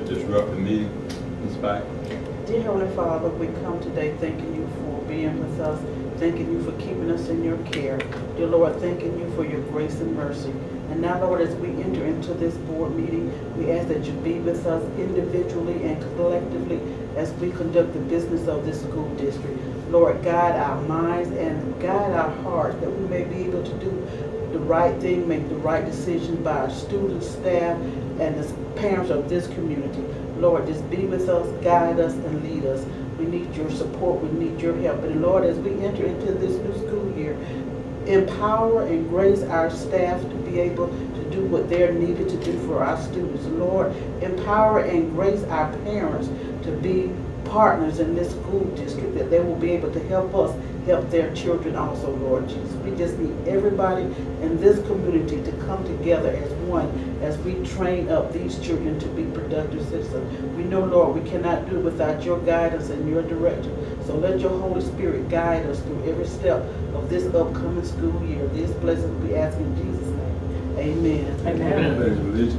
disrupt the meeting. Ms. Spike? Dear Heavenly Father, we come today thanking you for being with us, thanking you for keeping us in your care. Dear Lord, thanking you for your grace and mercy. And now, Lord, as we enter into this board meeting, we ask that you be with us individually and collectively as we conduct the business of this school district. Lord, guide our minds and guide our hearts that we may be able to do the right thing, make the right decision by our students, staff, and the parents of this community. Lord, just be with us, guide us, and lead us. We need your support, we need your help. And Lord, as we enter into this new school year, empower and grace our staff to be able to do what they're needed to do for our students. Lord, empower and grace our parents to be partners in this school district, that they will be able to help us help their children also, Lord Jesus. We just need everybody in this community to come together as one as we train up these children to be productive citizens. We know, Lord, we cannot do it without your guidance and your direction. So let your Holy Spirit guide us through every step of this upcoming school year. These blessings we ask in Jesus' name. Amen. Amen. Pledge of allegiance.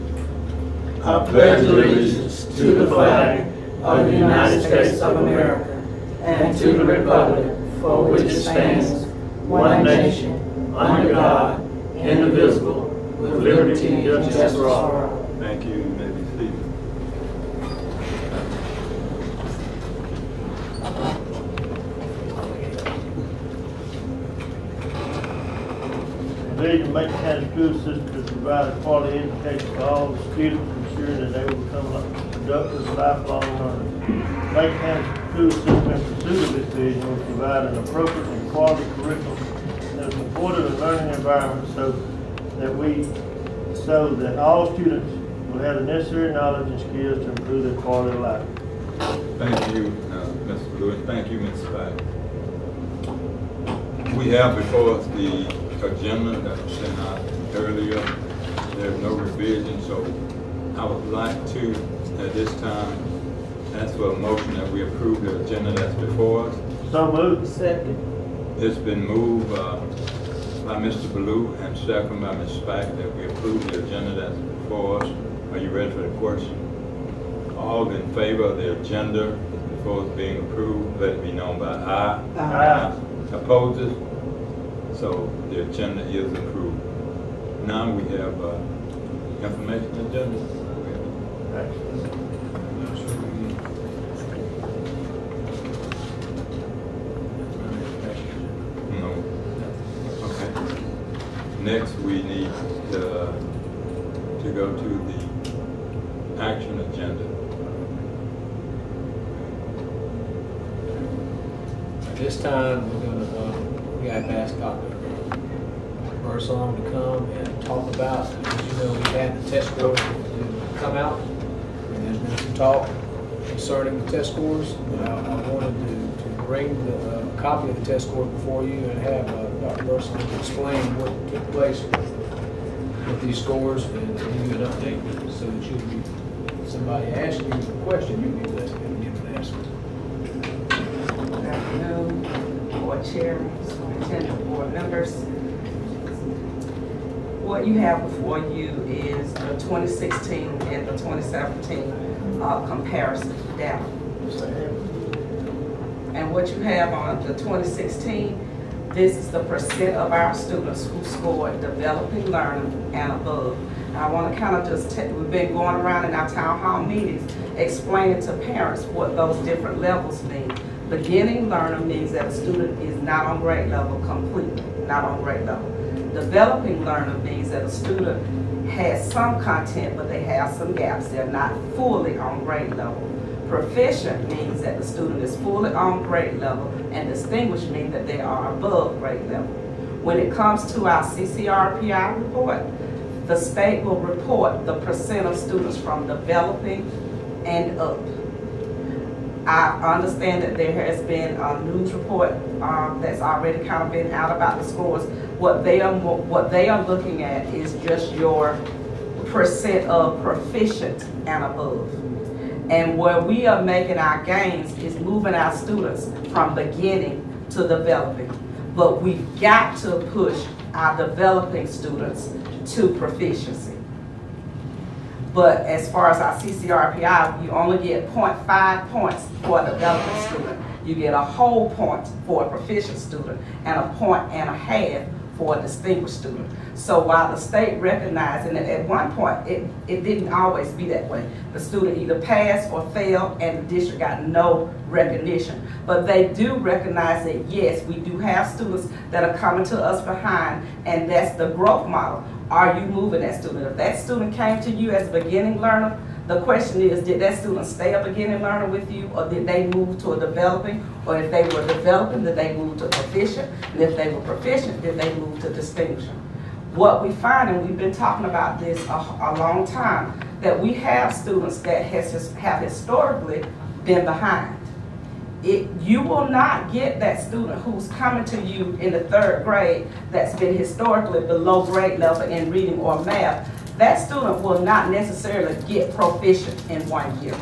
I pledge allegiance to the flag of the United States of America and to the republic for which it stands, one nation, under God, indivisible, with liberty and justice for all. Thank you. You may be seated. The League of Macon County School System to provide a quality education for all the students, ensuring that they will become productive, lifelong learners. Macon County School System, in pursuit of this vision, will provide an appropriate and quality curriculum that is supportive of learning environment so that all students will have the necessary knowledge and skills to improve their quality of life. Thank you, Mr. Blue, and thank you, Ms. Spike. We have before us the agenda that was sent out earlier. There's no revision, so I would like to, at this time, ask for a motion that we approve the agenda that's before us. So moved. Second. It's been moved by Mr. Ballou and second by Ms. Spike that we approve the agenda that's before us. Are you ready for the question? All in favor of the agenda before it's being approved, let it be known by aye. Aye. Opposes? So the agenda is approved. Now we have information agenda. No. Okay. Next we need to go to the action agenda. At this time, we got to ask Dr. Bursong to come and talk about, as you know, we've had the test scores to come out, and there's been some talk concerning the test scores. I wanted to bring the copy of the test scores before you and have Dr. Bursong explain what took place with these scores and give you an update so that you'll be, somebody asks you a question, you'll be able to give an answer. Good afternoon, board chair, superintendent, board members. What you have before you is the 2016 and the 2017 comparison data. And what you have on the 2016, this is the percent of our students who scored developing learning and above. And I want to kind of just, we've been going around in our town hall meetings explaining to parents what those different levels mean. Beginning learner means that a student is not on grade level completely, not on grade level. Developing learner means that a student has some content, but they have some gaps. They're not fully on grade level. Proficient means that the student is fully on grade level, and distinguished means that they are above grade level. When it comes to our CCRPI report, the state will report the percent of students from developing and up. I understand that there has been a news report that's already kind of been out about the scores. What they are looking at is just your percent of proficient and above. And where we are making our gains is moving our students from beginning to developing. But we've got to push our developing students to proficiency. But as far as our CCRPI, you only get 0.5 points for a developing student. You get a whole point for a proficient student and a 1.5 for a distinguished student. So while the state recognized, and at one point, it didn't always be that way. The student either passed or failed and the district got no recognition. But they do recognize that yes, we do have students that are coming to us behind, and that's the growth model. Are you moving that student? If that student came to you as a beginning learner, the question is, did that student stay a beginning learner with you, or did they move to a developing? Or if they were developing, did they move to proficient? And if they were proficient, did they move to distinguishing? What we find, and we've been talking about this a long time, that we have students that have historically been behind. You will not get that student who's coming to you in the 3rd grade that's been historically below grade level in reading or math. That student will not necessarily get proficient in 1 year.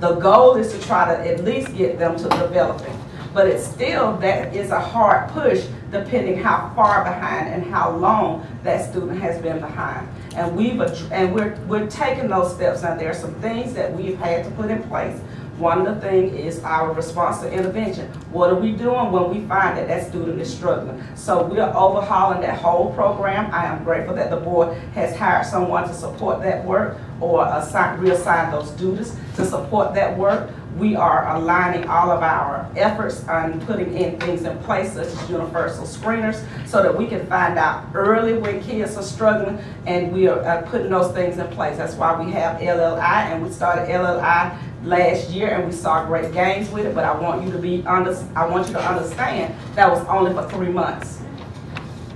The goal is to try to at least get them to developing. But it's still, that is a hard push depending how far behind and how long that student has been behind. And we're taking those steps. Now there are some things that we've had to put in place. One of the things is our response to intervention. What are we doing when we find that that student is struggling? So we're overhauling that whole program. I am grateful that the board has hired someone to support that work, or reassign those duties to support that work. We are aligning all of our efforts on putting in things in place such as universal screeners so that we can find out early when kids are struggling, and we are putting those things in place. That's why we have LLI, and we started LLI last year and we saw great gains with it, but I want you to understand that was only for 3 months.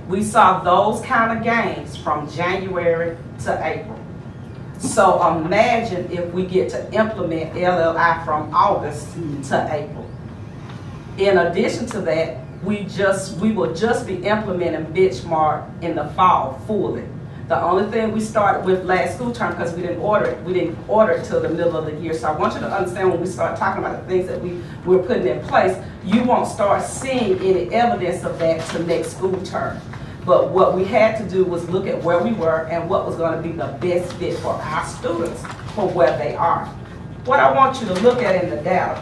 We saw those kind of gains from January to April. So imagine if we get to implement LLI from August to April. In addition to that, we will just be implementing benchmark in the fall fully. The only thing we started with last school term, because we didn't order it till the middle of the year. So I want you to understand, when we start talking about the things that we're putting in place, you won't start seeing any evidence of that till next school term. But what we had to do was look at where we were and what was going to be the best fit for our students for where they are. What I want you to look at in the data,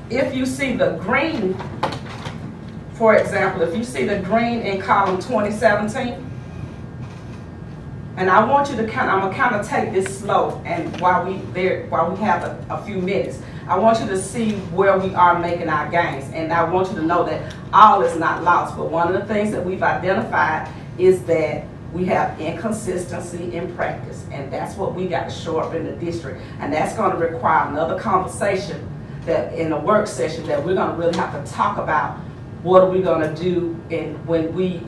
if you see the green, for example, if you see the green in column 2017, and I want you to I'm gonna kind of take this slow, and while we have a few minutes, I want you to see where we are making our gains, and I want you to know that all is not lost. But one of the things that we've identified is that we have inconsistency in practice, and that's what we got to show up in the district, and that's going to require another conversation that in a work session that we're going to really have to talk about. What are we going to do when we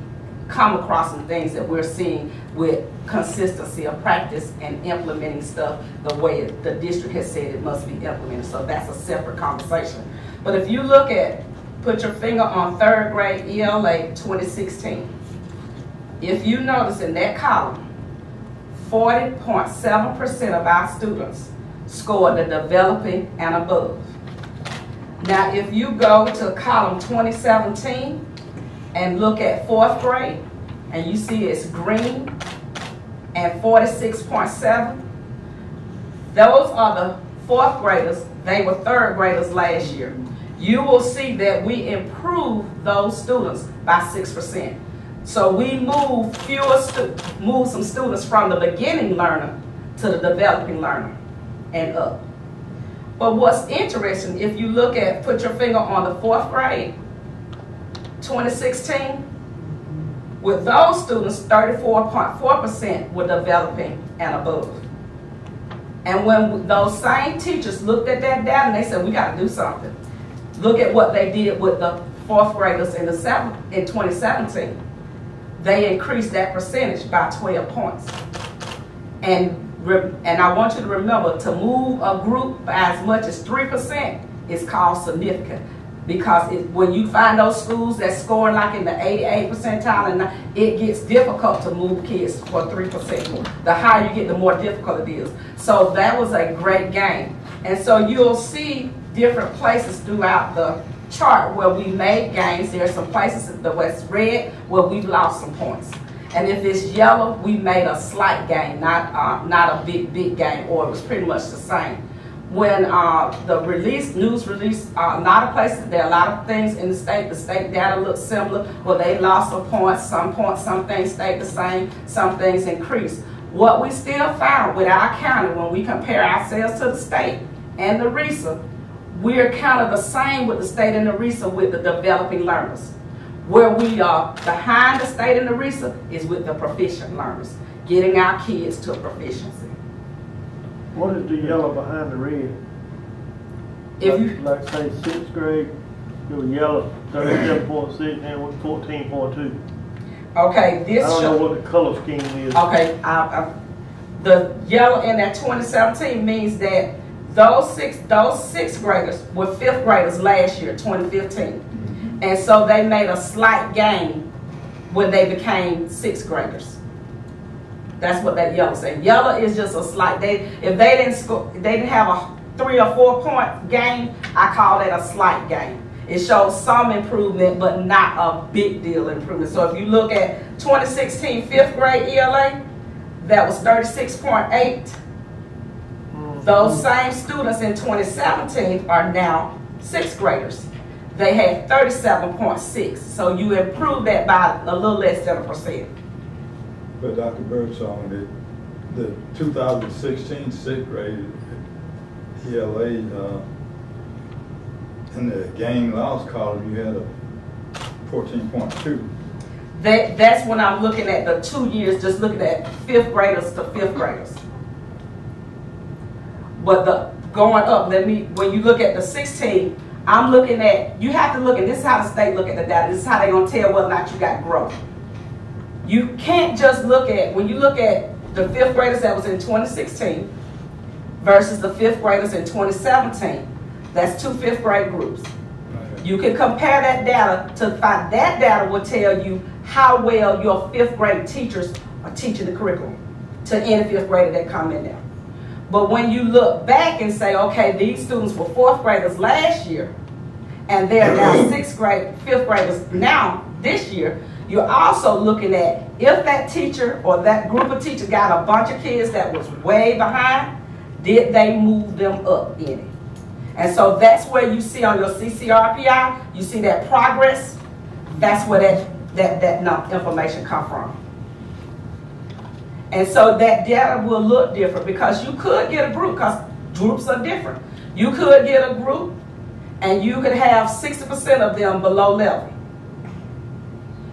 come across some things that we're seeing with consistency of practice and implementing stuff the way the district has said it must be implemented. So that's a separate conversation. But if you look at, put your finger on 3rd grade ELA 2016. If you notice in that column, 40.7% of our students scored the developing and above. Now if you go to column 2017 and look at 4th grade, and you see it's green and 46.7, those are the 4th graders. They were 3rd graders last year. You will see that we improved those students by 6%. So we moved some students from the beginning learner to the developing learner and up. But what's interesting, if you look at, put your finger on the 4th grade, 2016, with those students, 34.4% were developing and above. And when those same teachers looked at that data, and they said, we got to do something. Look at what they did with the 4th graders in 2017. They increased that percentage by 12 points. And I want you to remember, to move a group by as much as 3% is called significant. Because when you find those schools that score like in the 88th percentile, and it gets difficult to move kids for 3%. The higher you get, the more difficult it is. So that was a great gain. And so you'll see different places throughout the chart where we made gains. There are some places where it's red where we've lost some points. And if it's yellow, we made a slight gain, not a big gain, or it was pretty much the same. When the news release, a lot of places, there are a lot of things in the state data looks similar, but they lost a point, some things stayed the same, some things increased. What we still found with our county, when we compare ourselves to the state and the RESA, we're kind of the same with the state and the RESA with the developing learners. Where we are behind the state and the RESA is with the proficient learners, getting our kids to proficiency. What is the yellow behind the red? If you like say 6th grade, go yellow 37.6 and with 14.2. okay, this I don't know what the color scheme is. okay, the yellow in that 2017 means that those sixth graders were 5th graders last year, 2015, and so they made a slight gain when they became 6th graders. That's what that yellow says. Yellow is just a slight. If they didn't have a 3 or 4 point gain, I call that a slight gain. It shows some improvement, but not a big deal improvement. So if you look at 2016 5th grade ELA, that was 36.8. Those same students in 2017 are now 6th graders. They had 37.6. So you improved that by a little less than 1%. But Dr. Birdsong, the 2016 6th grade ELA, in the gain loss column, you had a 14.2. That's when I'm looking at the 2 years, just looking at 5th graders to 5th graders. But going up, when you look at the 16, I'm looking at, you have to look at, this is how the state look at the data. This is how they're going to tell whether or not you got growth. You can't just look at, when you look at the 5th graders that was in 2016 versus the 5th graders in 2017, that's 2 5th grade groups. Okay. You can compare that data to find, that data will tell you how well your 5th grade teachers are teaching the curriculum to any 5th grader that come in there. But when you look back and say, okay, these students were 4th graders last year, and they're now 6th grade, 5th graders now this year, you're also looking at if that teacher or that group of teachers got a bunch of kids that was way behind, did they move them up in it? And so that's where you see on your CCRPI, you see that progress. That's where that information come from. And so that data will look different because you could get a group, because groups are different. You could get a group and you could have 60% of them below level.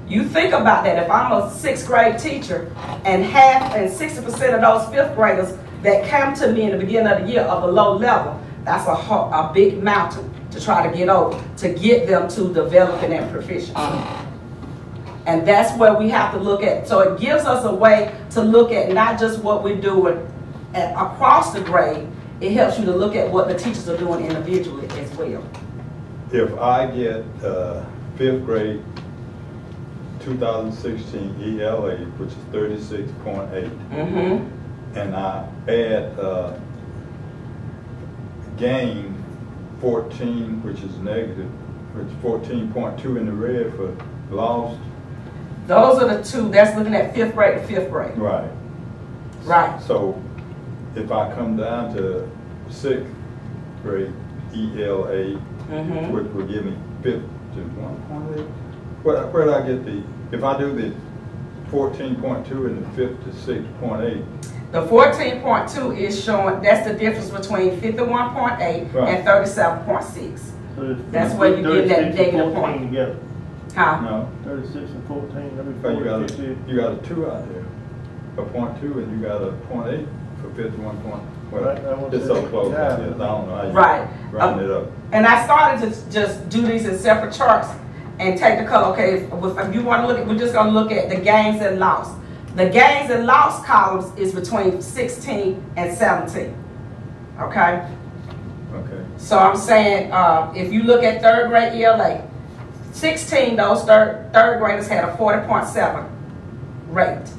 You think about that. If I'm a 6th grade teacher and 60% of those 5th graders that come to me in the beginning of the year are below level, that's a big mountain to try to get over, to get them to developing and proficiency. And that's where we have to look at. So it gives us a way to look at not just what we're doing across the grade, it helps you to look at what the teachers are doing individually as well. If I get 5th grade 2016 ELA, which is 36.8, and I add gain 14, which is negative, which is 14.2 in the red for lost. Those are the two, that's looking at 5th grade to 5th grade. Right. Right. So if I come down to 6th grade ELA, which will give me 51.8, where do I get if I do the 14.2 and the 5th to 6.8? The 14.2 is showing, that's the difference between 51.8 and 37.6. So that's where you get that negative point. Together. Huh? No. 36 and 14, that'd be So you got a 42. 2 out there, a 0.2, and you got a 0.8 for 51 point. Well, Right, it's so close. yeah. I don't know how you round it up. And I started to just do these in separate charts and take the color. Okay, if you want to look at, we're just going to look at the gains and loss. The gains and loss columns is between 16 and 17. Okay? Okay. So I'm saying if you look at 3rd grade ELA, 16, those third graders had a 40.7 rate.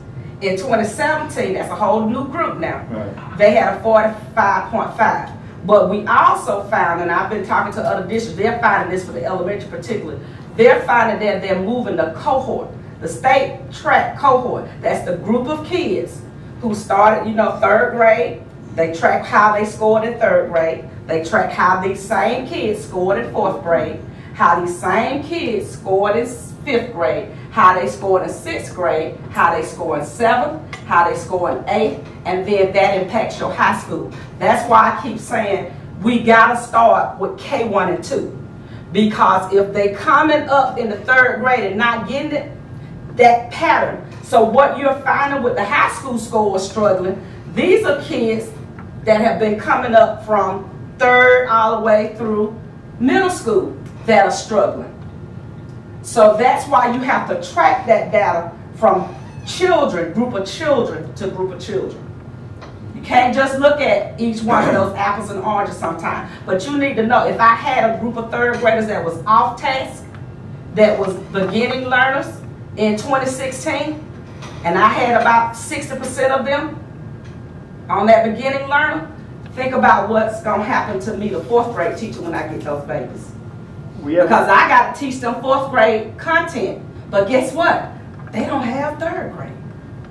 In 2017, that's a whole new group now, Right. they had a 45.5. But we also found, and I've been talking to other districts, they're finding this for the elementary particularly, they're finding that they're moving the cohort. The state track cohort, that's the group of kids who started, you know, 3rd grade. They track how they scored in 3rd grade. They track how these same kids scored in 4th grade, how these same kids scored in 5th grade, how they scored in 6th grade, how they score in 7th, how they score in 8th, and then that impacts your high school. That's why I keep saying we gotta start with K1 and 2. Because if they coming up in the 3rd grade and not getting it, that pattern. So what you're finding with the high school scores struggling, these are kids that have been coming up from 3rd all the way through middle school that are struggling. So that's why you have to track that data from children, group of children to group of children. You can't just look at each one of those apples and oranges sometimes, but you need to know if I had a group of 3rd graders that was off task, that was beginning learners in 2016, and I had about 60% of them on that beginning learner, think about what's going to happen to me, the 4th grade teacher, when I get those babies. Because I got to teach them 4th grade content, but guess what? They don't have 3rd grade.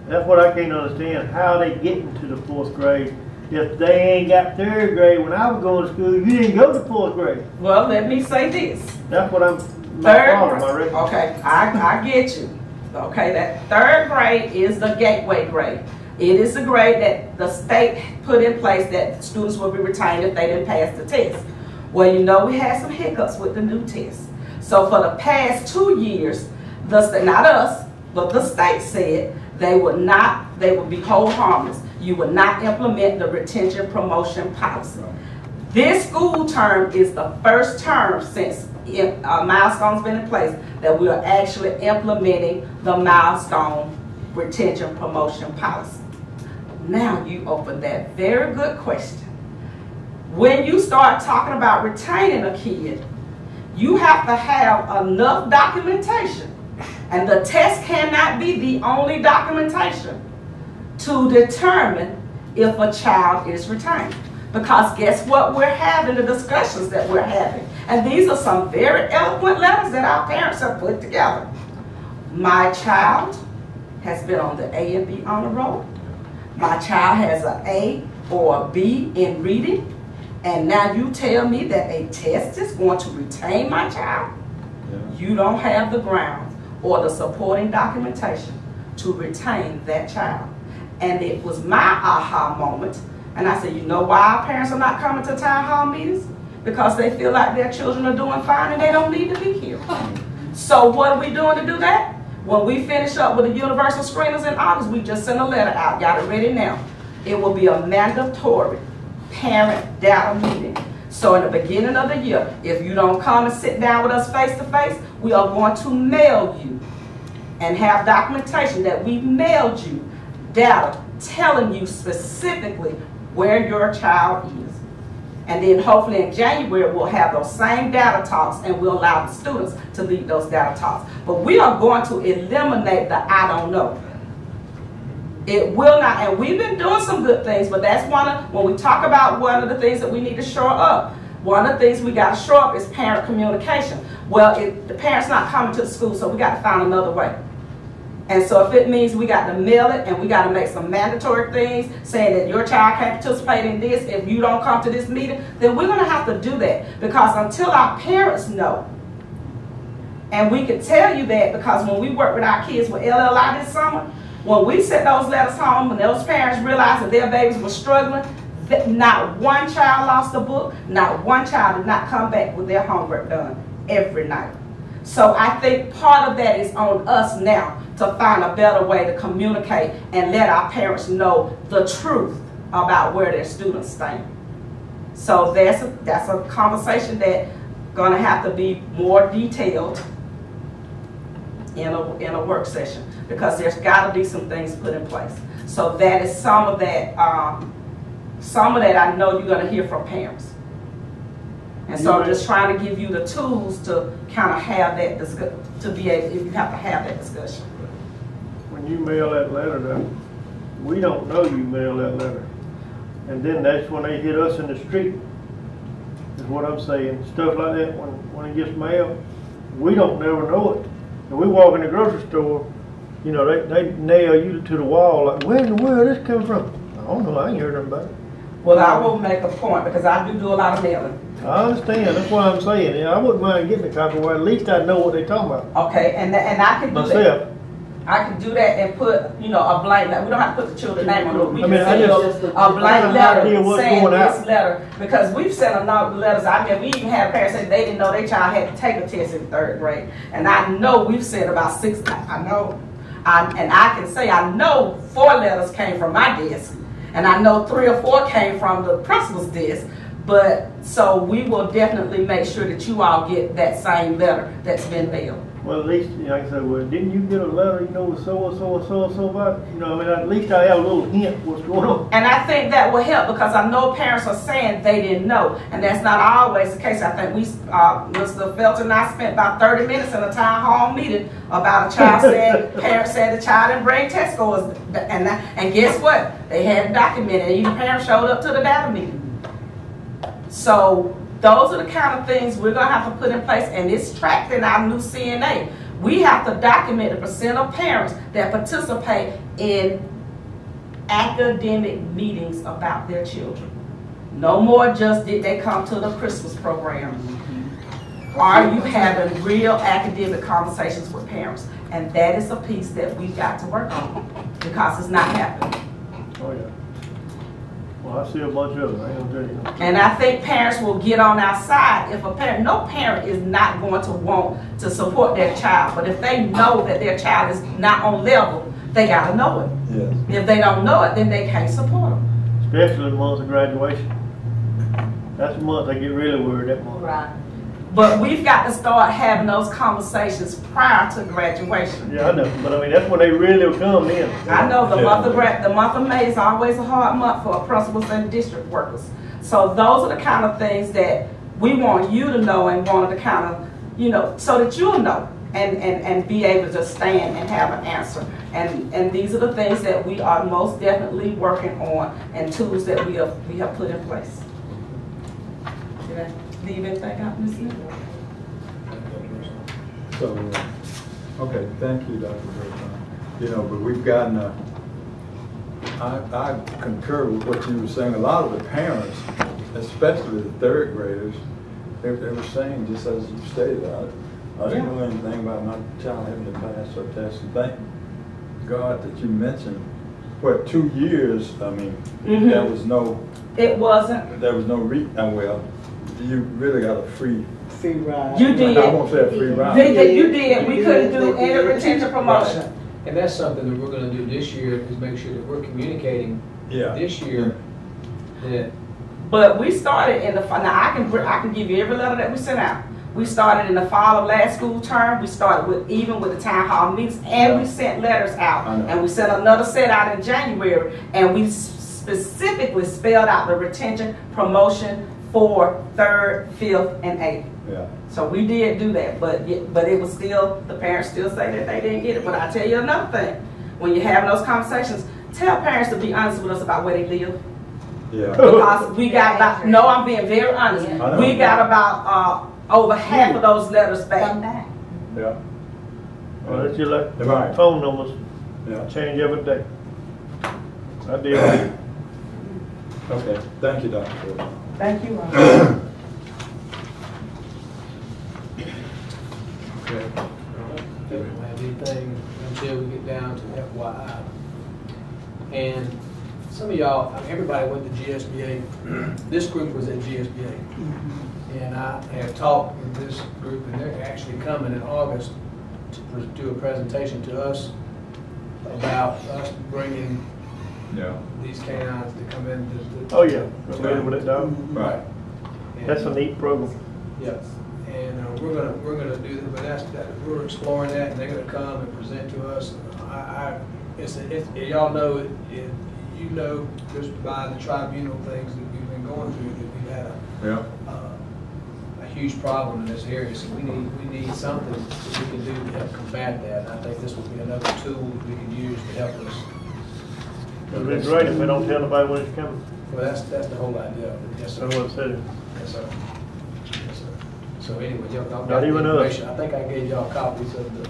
That's what I can't understand, how they get into the 4th grade. If they ain't got 3rd grade, when I was going to school, you didn't go to 4th grade. Well, let me say this. That's what I'm, Okay, I get you. Okay, that 3rd grade is the gateway grade. It is the grade that the state put in place that students will be retained if they didn't pass the test. Well, you know, we had some hiccups with the new test. So for the past 2 years, not us, but the state said they would be hold harmless. You would not implement the retention promotion policy. This school term is the first term since milestone's been in place that we are actually implementing the milestone retention promotion policy. Now you open that very good question. When you start talking about retaining a kid, you have to have enough documentation, and the test cannot be the only documentation to determine if a child is retained. Because guess what we're having, the discussions that we're having. And these are some very eloquent letters that our parents have put together. My child has been on the A and B honor roll. My child has an A or a B in reading. And now you tell me that a test is going to retain my child? Yeah. You don't have the grounds or the supporting documentation to retain that child. And it was my aha moment. And I said, you know why our parents are not coming to town hall meetings? Because they feel like their children are doing fine and they don't need to be here. So what are we doing to do that? When we finish up with the universal screeners in August, we just sent a letter out. Got it ready now. It will be a mandatory parent data meeting. So in the beginning of the year, if you don't come and sit down with us face to face, we are going to mail you and have documentation that we mailed you data telling you specifically where your child is. And then hopefully in January, we'll have those same data talks and we'll allow the students to lead those data talks. But we are going to eliminate the I don't know. It will not, and we've been doing some good things, but that's when we talk about one of the things that we need to shore up. One of the things we got to shore up is parent communication. Well, the parent's not coming to the school, so we got to find another way. And so if it means we got to mail it and we got to make some mandatory things saying that your child can't participate in this if you don't come to this meeting, then we're going to have to do that. Because until our parents know, and we can tell you that because when we work with our kids with LLI this summer, when we sent those letters home and those parents realized that their babies were struggling, not one child lost a book, not one child did not come back with their homework done every night. So I think part of that is on us now to find a better way to communicate and let our parents know the truth about where their students stand. So that's a conversation that's going to have to be more detailed in a work session, because there's got to be some things put in place. So that is some of that I know you're going to hear from parents. And so I'm just trying to give you the tools to kind of have that discussion, to be able, if you have to have that discussion. When you mail that letter though, we don't know you mail that letter. And then that's when they hit us in the street, is what I'm saying. Stuff like that, when it gets mailed, we don't never know it. And we walk in the grocery store, you know, they nail you to the wall, like, where in the world is this coming from? I don't know, I ain't heard nothing about it. Well, I will make a point, because I do a lot of mailing. I understand, that's what I'm saying, yeah, I wouldn't mind getting a copy, well, at least I know what they're talking about. Okay, and I can do that. Myself. I can do that and put, you know, a blank, we don't have to put the children's name on it. We I mean, can I send just- a blank idea letter what's saying going out. this letter, because we've sent a lot of letters. I mean, we even had parents say they didn't know their child had to take a test in 3rd grade. And I know we've sent about 6, I know, and I can say I know 4 letters came from my desk. And I know 3 or 4 came from the principal's desk. But, so we will definitely make sure that you all get that same letter that's been mailed. Well, at least, you know, like I said, well, didn't you get a letter, you know, with so and so and so and so about, you know, I mean, at least I have a little hint what's going on. And I think that will help, because I know parents are saying they didn't know, and that's not always the case. I think Mr. Felton and I spent about 30 minutes in a town hall meeting about a child saying, parents said the child didn't bring test scores, and guess what? They had it documented, and even parents showed up to the data meeting. So those are the kind of things we're going to have to put in place, and it's tracked in our new CNA. We have to document the percent of parents that participate in academic meetings about their children. No more just did they come to the Christmas program. Are you having real academic conversations with parents? And that is a piece that we've got to work on, because it's not happening. Oh, yeah. Well, I see a bunch of them, I ain't gonna tell you. And I think parents will get on our side. If a parent, no parent is not going to want to support their child, but if they know that their child is not on level, they gotta know it. Yes. If they don't know it, then they can't support them. Especially the month of graduation. That's the month they get really worried, that month. Right. But we've got to start having those conversations prior to graduation. Yeah, I know, but I mean, that's when they really will come in. I know the month of May is always a hard month for principals and district workers. So those are the kind of things that we want you to know, and wanted to kind of, you know, so that you'll know and be able to stand and have an answer. And these are the things that we are most definitely working on, and tools that we have put in place. Did I leave anything out, Ms. Lee? So, okay, thank you, Dr. Bertrand. You know, but we've gotten I concur with what you were saying. A lot of the parents, especially the 3rd graders, they were saying, just as you stated, I didn't know anything about my child having to pass or test. And thank God that you mentioned, what, 2 years, I mean, there was no... It wasn't. There was no well, you really got a free ride. You did. I won't say a free ride. You did. We couldn't do any retention promotion. And that's something that we're gonna do this year, is make sure that we're communicating this year that. But we started in the fall. Now I can give you every letter that we sent out. We started in the fall of last school term. We started even with the town hall meetings, and we sent letters out. And we sent another set out in January, and we specifically spelled out the retention promotion for 3rd, 5th, and 8th. Yeah. So we did do that, but it was still, the parents still say that they didn't get it. But I tell you another thing, when you're having those conversations, tell parents to be honest with us about where they live. Yeah. Because we got about, no, I'm being very honest. Yeah. We got about over half of those letters Come back. back. Yeah. Well, that's just like Right. phone numbers, Yeah. change every day. I deal with it. Okay. Thank you, Dr. Bertrand. Thank you. Okay. We don't have anything until we get down to FYI. And some of y'all, I mean, everybody went to GSBA. This group was at GSBA. And I have talked with this group, and they're actually coming in August to do a presentation to us about us bringing these canines to come in. Oh, yeah, familiar with it, dog. Right. That's a neat program. Yep. And we're gonna do that, but we're exploring that, and they're gonna come and present to us. Y'all know you know, just by the tribunal things that we've been going through, that we've had a huge problem in this area. So we need something that we can do to help combat that. And I think this will be another tool that we can use to help us. It'd be great if we don't tell nobody when it's coming. Well, that's the whole idea of it. Yes, sir. That's what it said. Yes, sir. Yes, sir. So anyway, y'all got Not the even us. information. I think I gave y'all copies of the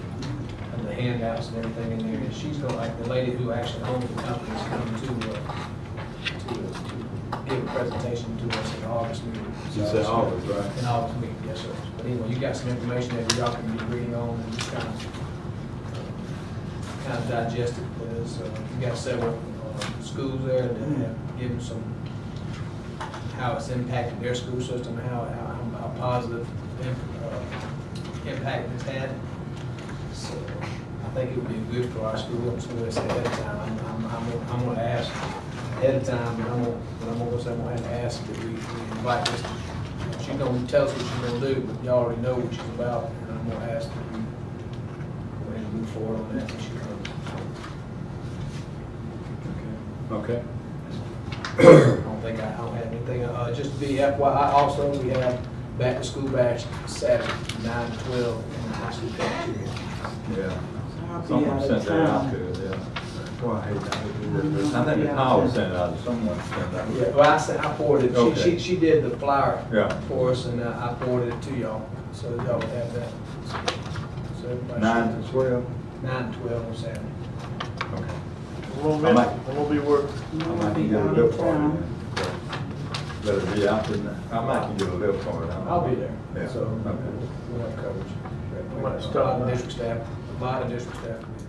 and the handouts and everything in there. And she's going, like the lady who actually owns the company is coming to give a presentation to us in August meeting. You said August, right? In August meeting, yes, sir. But anyway, you got some information that y'all can be reading on and just kind of digest it. Because you got several schools there that have given some, how it's impacted their school system, how positive impact it's had. So I think it would be good for our school to do this ahead of time. I'm going to ask ahead of time, but I'm going to have to ask that we invite this. She's going to tell us what she's going to do, but you already know what she's about, and I'm going to ask that we go ahead and move forward on that when she comes. Okay. I don't have anything. Just to be FYI, also, we have back to school bash Saturday, 9 to 12 in the high school cafeteria. Yeah. I'll be Someone out of sent that out town. to us, yeah. Boy, I hate that. I think the Powell sent it out, someone sent it out. Yeah, well, I forwarded, Okay. she did the flyer Yeah. for us, and I forwarded it to y'all, so y'all would have that. So everybody 9 should- to 12? 9 to 12 on Saturday. Okay. We'll I might- be working. I might can get a lift for it. Better be out there. I might can get a lift for it. I'll be there, Yeah. so Okay. we'll have coverage. Might A stop lot of by. district staff will be